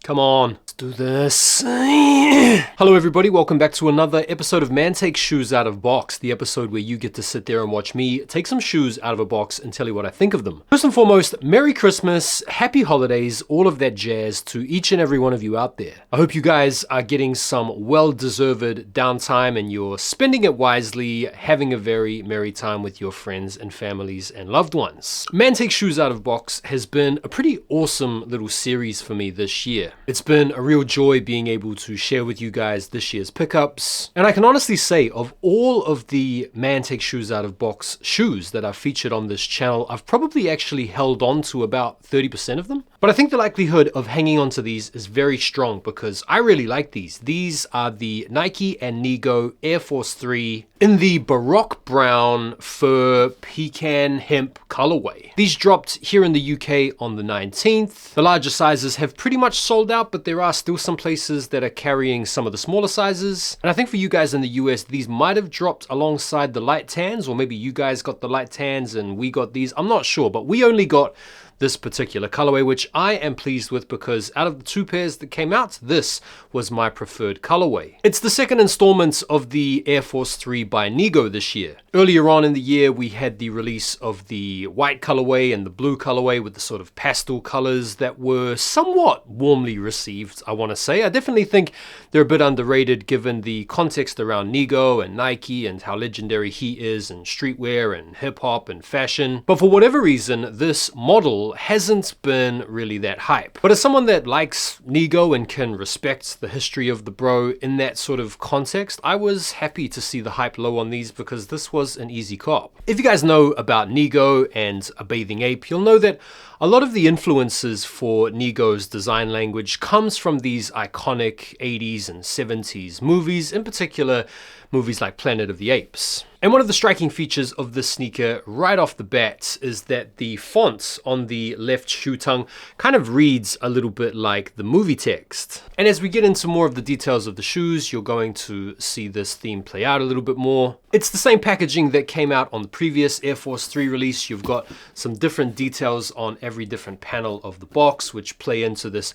Come on, let's do this. Hello everybody, welcome back to another episode of Man Takes Shoes Out of Box, the episode where you get to sit there and watch me take some shoes out of a box and tell you what I think of them. First and foremost, Merry Christmas, Happy Holidays, all of that jazz to each and every one of you out there. I hope you guys are getting some well-deserved downtime and you're spending it wisely, having a very merry time with your friends and families and loved ones. Man Takes Shoes Out of Box has been a pretty awesome little series for me this year. It's been a real joy being able to share with you guys this year's pickups. And I can honestly say, of all of the Man Takes Shoes Out of Box shoes that I've featured on this channel, I've probably actually held on to about 30% of them. But I think the likelihood of hanging on to these is very strong because I really like these. These are the Nike and NIGO Air Force 3 in the Baroque Brown Fur Pecan Hemp colorway. These dropped here in the UK on the 19th. The larger sizes have pretty much sold out, but there are still some places that are carrying some of the smaller sizes. And I think for you guys in the US, these might have dropped alongside the light tans, or maybe you guys got the light tans and we got these. I'm not sure, but we only got this particular colorway, which I am pleased with because out of the two pairs that came out, this was my preferred colorway. It's the second installment of the Air Force 3 by NIGO this year. Earlier on in the year, we had the release of the white colorway and the blue colorway with the sort of pastel colors that were somewhat warmly received, I want to say. I definitely think they're a bit underrated given the context around NIGO and Nike and how legendary he is in streetwear and hip hop and fashion. But for whatever reason, this model hasn't been really that hype. But as someone that likes NIGO and can respect the history of the bro in that sort of context, I was happy to see the hype low on these because this was an easy cop. If you guys know about NIGO and A Bathing Ape, you'll know that a lot of the influences for NIGO's design language comes from these iconic 80s and 70s movies, in particular movies like Planet of the Apes. And one of the striking features of this sneaker right off the bat is that the font on the left shoe tongue kind of reads a little bit like the movie text. And as we get into more of the details of the shoes, you're going to see this theme play out a little bit more. It's the same packaging that came out on the previous Air Force 3 release. You've got some different details on every different panel of the box, which play into this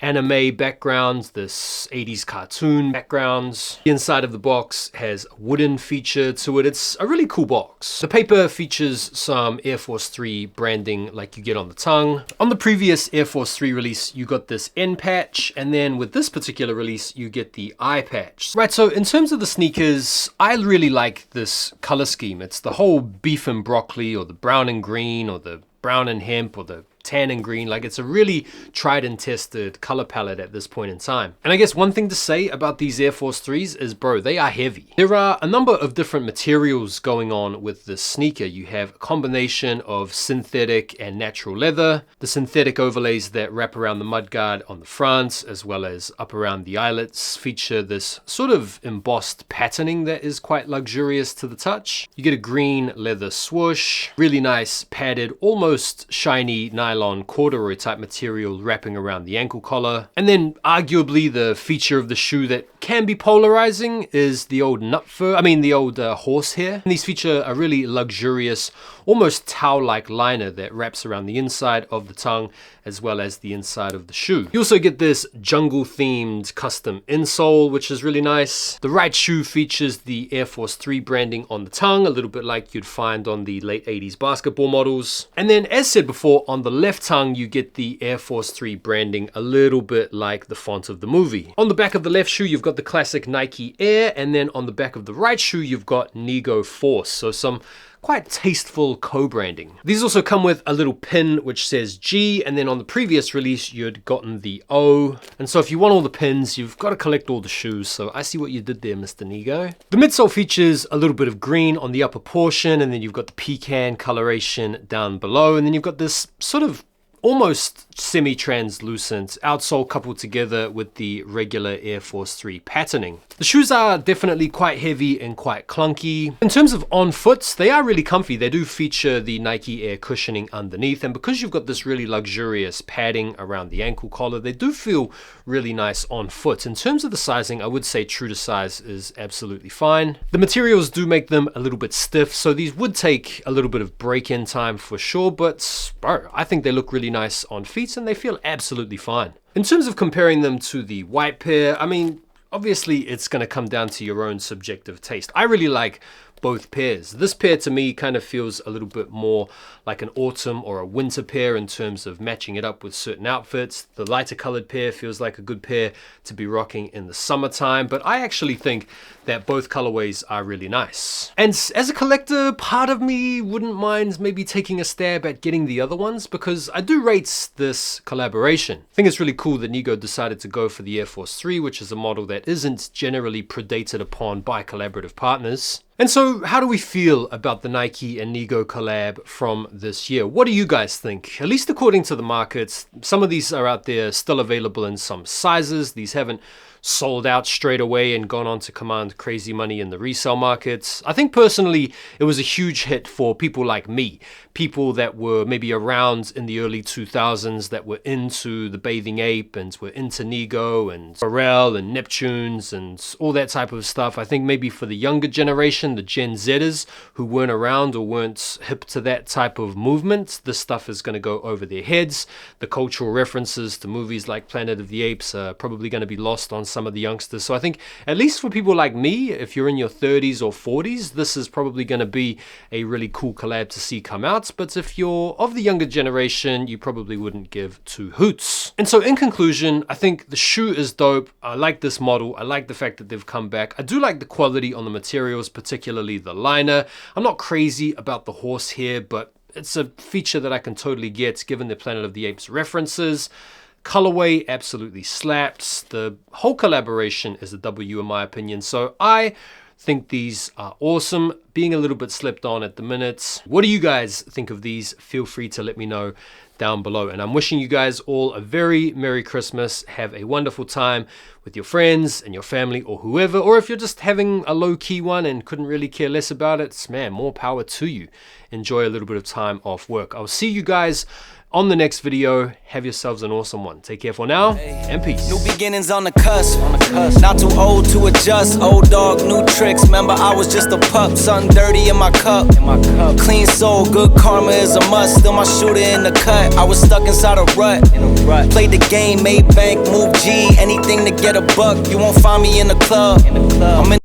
anime background, this 80s cartoon background. The inside of the box has a wooden feature to it. It's a really cool box. The paper features some Air Force 3 branding like you get on the tongue. On the previous Air Force 3 release, you got this N patch, and then with this particular release, you get the eye patch. Right, so in terms of the sneakers, I really like this color scheme. It's the whole beef and broccoli, or the brown and green, or the brown and hemp, or the tan and green. Like, it's a really tried and tested color palette at this point in time. And I guess one thing to say about these Air Force 3s is, bro, they are heavy. There are a number of different materials going on with this sneaker. You have a combination of synthetic and natural leather. The synthetic overlays that wrap around the mudguard on the front, as well as up around the eyelets, feature this sort of embossed patterning that is quite luxurious to the touch. You get a green leather swoosh, really nice padded, almost shiny nylon corduroy type material wrapping around the ankle collar. And then arguably the feature of the shoe that can be polarizing is the old horsehair. And these feature a really luxurious, almost towel-like liner that wraps around the inside of the tongue as well as the inside of the shoe. You also get this jungle-themed custom insole, which is really nice. The right shoe features the Air Force 3 branding on the tongue, a little bit like you'd find on the late 80s basketball models. And then, as said before, on the left tongue, you get the Air Force 3 branding a little bit like the font of the movie. On the back of the left shoe, you've got the classic Nike Air, and then on the back of the right shoe, you've got NIGO Force. So some quite tasteful co-branding. These also come with a little pin which says G, and then on the previous release you'd gotten the O. And so if you want all the pins, you've got to collect all the shoes. So I see what you did there, Mr. NIGO. The midsole features a little bit of green on the upper portion, and then you've got the pecan coloration down below, and then you've got this sort of almost semi-translucent outsole coupled together with the regular Air Force 3 patterning. The shoes are definitely quite heavy and quite clunky. In terms of on foots, they are really comfy. They do feature the Nike Air cushioning underneath, and because you've got this really luxurious padding around the ankle collar, they do feel really nice on foot. In terms of the sizing, I would say true to size is absolutely fine. The materials do make them a little bit stiff, so these would take a little bit of break-in time for sure, but bro, I think they look really really nice on feet and they feel absolutely fine. In terms of comparing them to the white pair, I mean, obviously it's going to come down to your own subjective taste. I really like both pairs. This pair to me kind of feels a little bit more like an autumn or a winter pair in terms of matching it up with certain outfits. The lighter colored pair feels like a good pair to be rocking in the summertime, but I actually think that both colorways are really nice. And as a collector, part of me wouldn't mind maybe taking a stab at getting the other ones because I do rate this collaboration. I think it's really cool that NIGO decided to go for the Air Force 3, which is a model that isn't generally predated upon by collaborative partners. And so how do we feel about the Nike and NIGO collab from this year? What do you guys think? At least according to the markets, some of these are out there still available in some sizes. These haven't sold out straight away and gone on to command crazy money in the resale markets. I think personally it was a huge hit for people like me, people that were maybe around in the early 2000s that were into the Bathing Ape and were into NIGO and Pharrell and Neptunes and all that type of stuff. I think maybe for the younger generation, the Gen Zers who weren't around or weren't hip to that type of movement, this stuff is going to go over their heads. The cultural references to movies like Planet of the Apes are probably going to be lost on some of the youngsters. So I think at least for people like me, if you're in your 30s or 40s, this is probably going to be a really cool collab to see come out. But if you're of the younger generation, you probably wouldn't give two hoots. And so in conclusion, I think the shoe is dope. I like this model. I like the fact that they've come back. I do like the quality on the materials, particularly the liner. I'm not crazy about the horse here, but it's a feature that I can totally get given the Planet of the Apes references. Colorway absolutely slaps. The whole collaboration is a W in my opinion. So I think these are awesome. Being a little bit slept on at the minute. What do you guys think of these? Feel free to let me know down below. And I'm wishing you guys all a very Merry Christmas. Have a wonderful time with your friends and your family or whoever. Or if you're just having a low-key one and couldn't really care less about it, man, more power to you. Enjoy a little bit of time off work. I'll see you guys on the next video. Have yourselves an awesome one. Take care for now and peace. New beginnings on the cusp. Not too old to adjust. Old dog, new tricks. Remember I was just a pup. Something dirty in my cup. Clean soul, good karma is a must. Still my shooter in the cut. I was stuck inside a rut. Played the game, made bank, moved G. Anything to get a buck. You won't find me in the club. I'm in